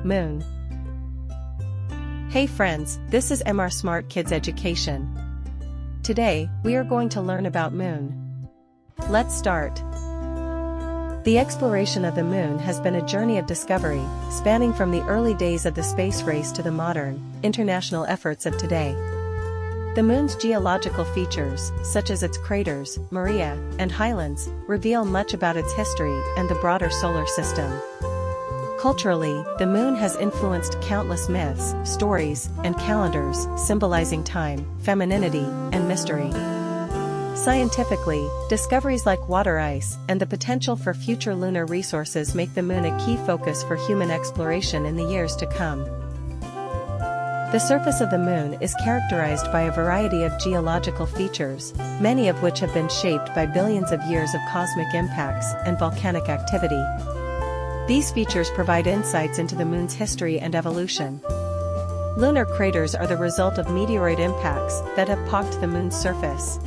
Moon. Hey friends, this is MR Smart Kids Education. Today, we are going to learn about Moon. Let's start. The exploration of the Moon has been a journey of discovery, spanning from the early days of the space race to the modern, international efforts of today. The Moon's geological features, such as its craters, millennia, and highlands, reveal much about its history and the broader solar system. Culturally, the Moon has influenced countless myths, stories, and calendars, symbolizing time, femininity, and mystery. Scientifically, discoveries like water ice and the potential for future lunar resources make the Moon a key focus for human exploration in the years to come. The surface of the Moon is characterized by a variety of geological features, many of which have been shaped by billions of years of cosmic impacts and volcanic activity. These features provide insights into the Moon's history and evolution. Lunar craters are the result of meteoroid impacts that have pocked the Moon's surface.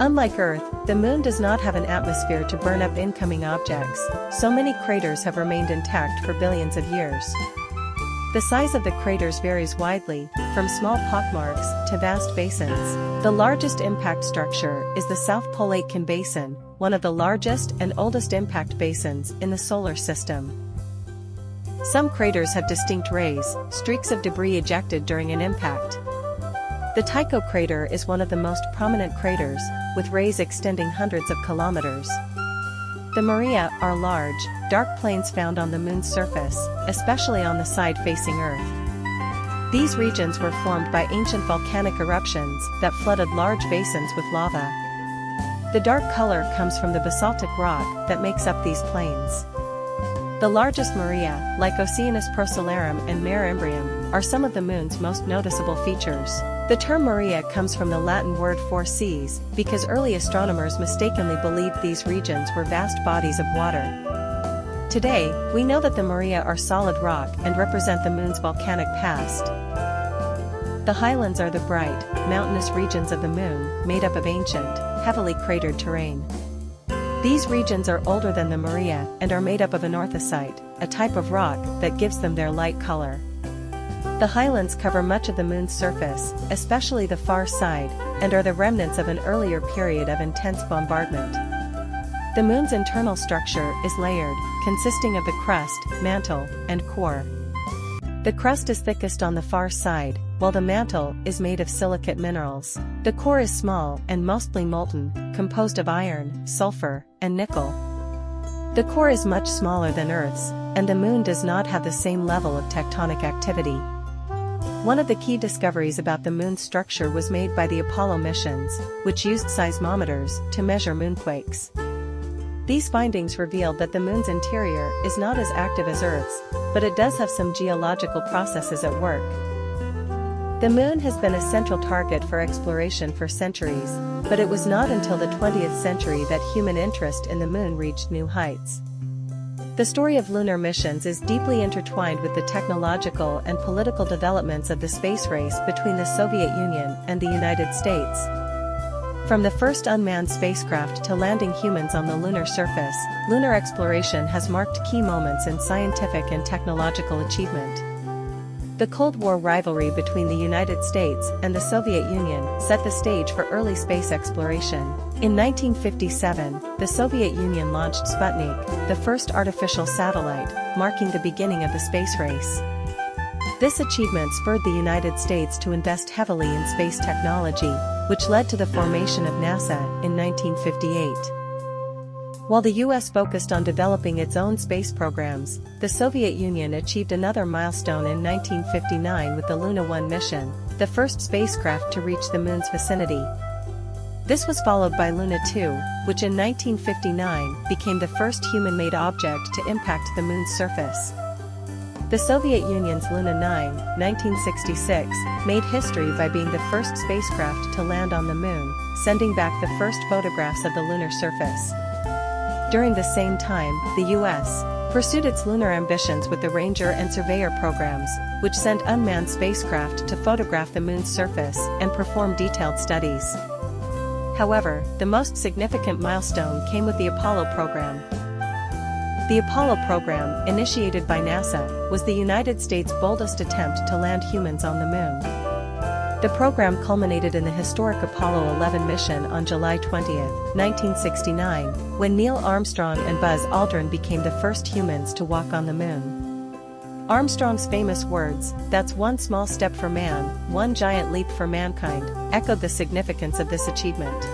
Unlike Earth, the Moon does not have an atmosphere to burn up incoming objects, so many craters have remained intact for billions of years. The size of the craters varies widely, from small pockmarks to vast basins. The largest impact structure is the South Pole Aitken Basin, one of the largest and oldest impact basins in the solar system. Some craters have distinct rays, streaks of debris ejected during an impact. The Tycho crater is one of the most prominent craters, with rays extending hundreds of kilometers. The millennia are large, dark plains found on the Moon's surface, especially on the side facing Earth. These regions were formed by ancient volcanic eruptions that flooded large basins with lava. The dark color comes from the basaltic rock that makes up these plains. The largest millennia, like Oceanus Procellarum and Mare Imbrium, are some of the Moon's most noticeable features. The term millennia comes from the Latin word for seas, because early astronomers mistakenly believed these regions were vast bodies of water. Today, we know that the millennia are solid rock and represent the Moon's volcanic past. The highlands are the bright, mountainous regions of the Moon, made up of ancient, heavily cratered terrain. These regions are older than the millennia and are made up of anorthosite, a type of rock that gives them their light color. The highlands cover much of the Moon's surface, especially the far side, and are the remnants of an earlier period of intense bombardment. The Moon's internal structure is layered, consisting of the crust, mantle, and core. The crust is thickest on the far side, while the mantle is made of silicate minerals. The core is small and mostly molten, composed of iron, sulfur, and nickel. The core is much smaller than Earth's, and the Moon does not have the same level of tectonic activity. One of the key discoveries about the Moon's structure was made by the Apollo missions, which used seismometers to measure moonquakes. These findings revealed that the Moon's interior is not as active as Earth's, but it does have some geological processes at work. The Moon has been a central target for exploration for centuries, but it was not until the 20th century that human interest in the Moon reached new heights. The story of lunar missions is deeply intertwined with the technological and political developments of the space race between the Soviet Union and the United States. From the first unmanned spacecraft to landing humans on the lunar surface, lunar exploration has marked key moments in scientific and technological achievement. The Cold War rivalry between the United States and the Soviet Union set the stage for early space exploration. In 1957, the Soviet Union launched Sputnik, the first artificial satellite, marking the beginning of the space race. This achievement spurred the United States to invest heavily in space technology, which led to the formation of NASA in 1958. While the US focused on developing its own space programs, the Soviet Union achieved another milestone in 1959 with the Luna 1 mission, the first spacecraft to reach the Moon's vicinity. This was followed by Luna 2, which in 1959 became the first human-made object to impact the Moon's surface. The Soviet Union's Luna 9, 1966, made history by being the first spacecraft to land on the Moon, sending back the first photographs of the lunar surface. During the same time, the U.S. pursued its lunar ambitions with the Ranger and Surveyor programs, which sent unmanned spacecraft to photograph the Moon's surface and perform detailed studies. However, the most significant milestone came with the Apollo program. The Apollo program, initiated by NASA, was the United States' boldest attempt to land humans on the moon. The program culminated in the historic Apollo 11 mission on July 20, 1969, when Neil Armstrong and Buzz Aldrin became the first humans to walk on the moon. Armstrong's famous words, "That's one small step for man, one giant leap for mankind," echoed the significance of this achievement.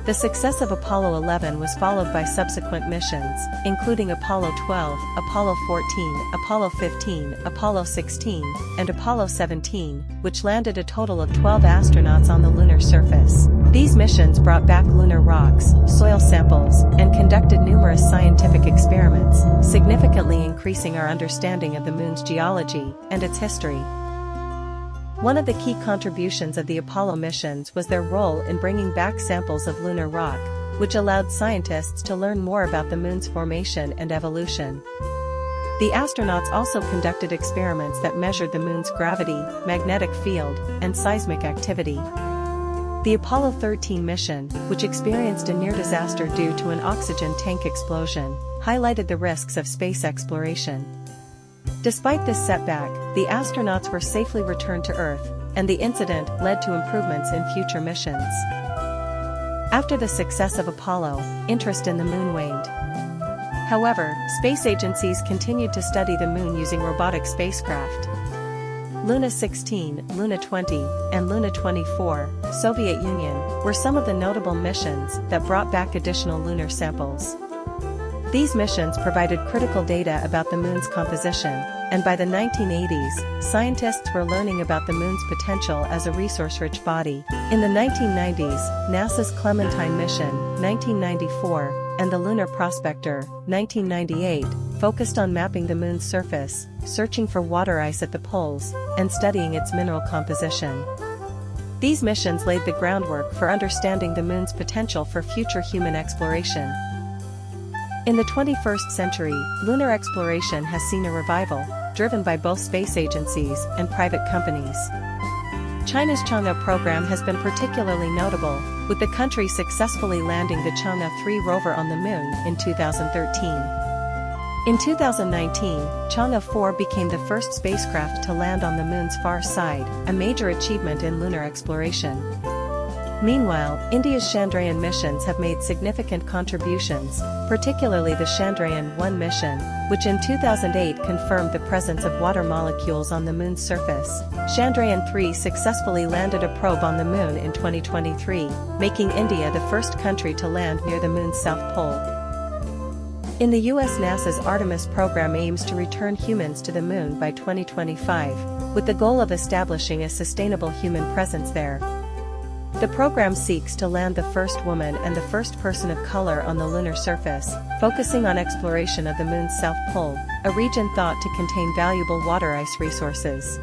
The success of Apollo 11 was followed by subsequent missions, including Apollo 12, Apollo 14, Apollo 15, Apollo 16, and Apollo 17, which landed a total of 12 astronauts on the lunar surface. These missions brought back lunar rocks, soil samples, and conducted numerous scientific experiments, significantly increasing our understanding of the moon's geology and its history. One of the key contributions of the Apollo missions was their role in bringing back samples of lunar rock, which allowed scientists to learn more about the moon's formation and evolution. The astronauts also conducted experiments that measured the moon's gravity, magnetic field, and seismic activity. The Apollo 13 mission, which experienced a near disaster due to an oxygen tank explosion, highlighted the risks of space exploration. Despite this setback, the astronauts were safely returned to Earth, and the incident led to improvements in future missions. After the success of Apollo, interest in the moon waned. However, space agencies continued to study the moon using robotic spacecraft. Luna 16, Luna 20, and Luna 24, Soviet Union, were some of the notable missions that brought back additional lunar samples. These missions provided critical data about the moon's composition, and by the 1980s, scientists were learning about the moon's potential as a resource-rich body. In the 1990s, NASA's Clementine mission, 1994, and the Lunar Prospector, 1998, focused on mapping the moon's surface, searching for water ice at the poles, and studying its mineral composition. These missions laid the groundwork for understanding the moon's potential for future human exploration. In the 21st century, lunar exploration has seen a revival, driven by both space agencies and private companies. China's Chang'e program has been particularly notable, with the country successfully landing the Chang'e 3 rover on the moon in 2013. In 2019, Chang'e 4 became the first spacecraft to land on the moon's far side, a major achievement in lunar exploration. Meanwhile, India's Chandrayaan missions have made significant contributions, particularly the Chandrayaan-1 mission, which in 2008 confirmed the presence of water molecules on the moon's surface. Chandrayaan-3 successfully landed a probe on the moon in 2023, making India the first country to land near the moon's south pole. In the US, NASA's Artemis program aims to return humans to the moon by 2025, with the goal of establishing a sustainable human presence there. The program seeks to land the first woman and the first person of color on the lunar surface, focusing on exploration of the moon's south pole, a region thought to contain valuable water ice resources.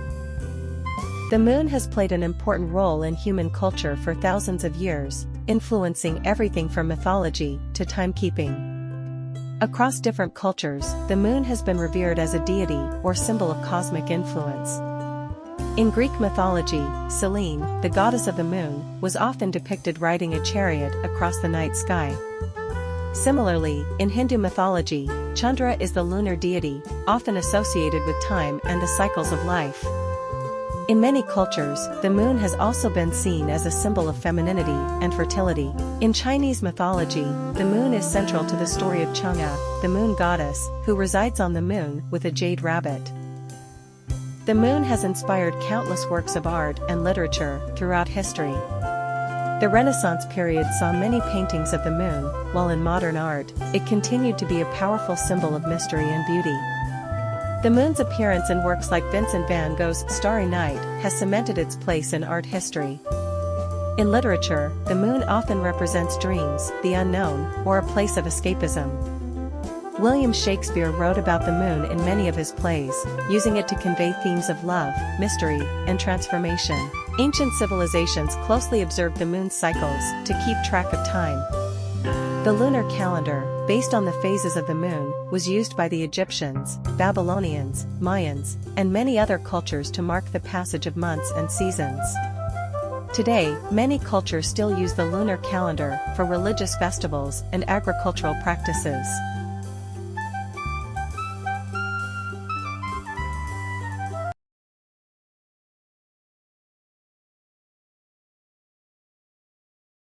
The moon has played an important role in human culture for thousands of years, influencing everything from mythology to timekeeping. Across different cultures, the moon has been revered as a deity or symbol of cosmic influence. In Greek mythology, Selene, the goddess of the moon, was often depicted riding a chariot across the night sky. Similarly, in Hindu mythology, Chandra is the lunar deity, often associated with time and the cycles of life. In many cultures, the moon has also been seen as a symbol of femininity and fertility. In Chinese mythology, the moon is central to the story of Chang'e, the moon goddess, who resides on the moon with a jade rabbit. The moon has inspired countless works of art and literature throughout history. The Renaissance period saw many paintings of the moon, while in modern art, it continued to be a powerful symbol of mystery and beauty. The moon's appearance in works like Vincent van Gogh's Starry Night has cemented its place in art history. In literature, the moon often represents dreams, the unknown, or a place of escapism. William Shakespeare wrote about the moon in many of his plays, using it to convey themes of love, mystery, and transformation. Ancient civilizations closely observed the moon's cycles to keep track of time. The lunar calendar, based on the phases of the moon, was used by the Egyptians, Babylonians, Mayans, and many other cultures to mark the passage of months and seasons. Today, many cultures still use the lunar calendar for religious festivals and agricultural practices.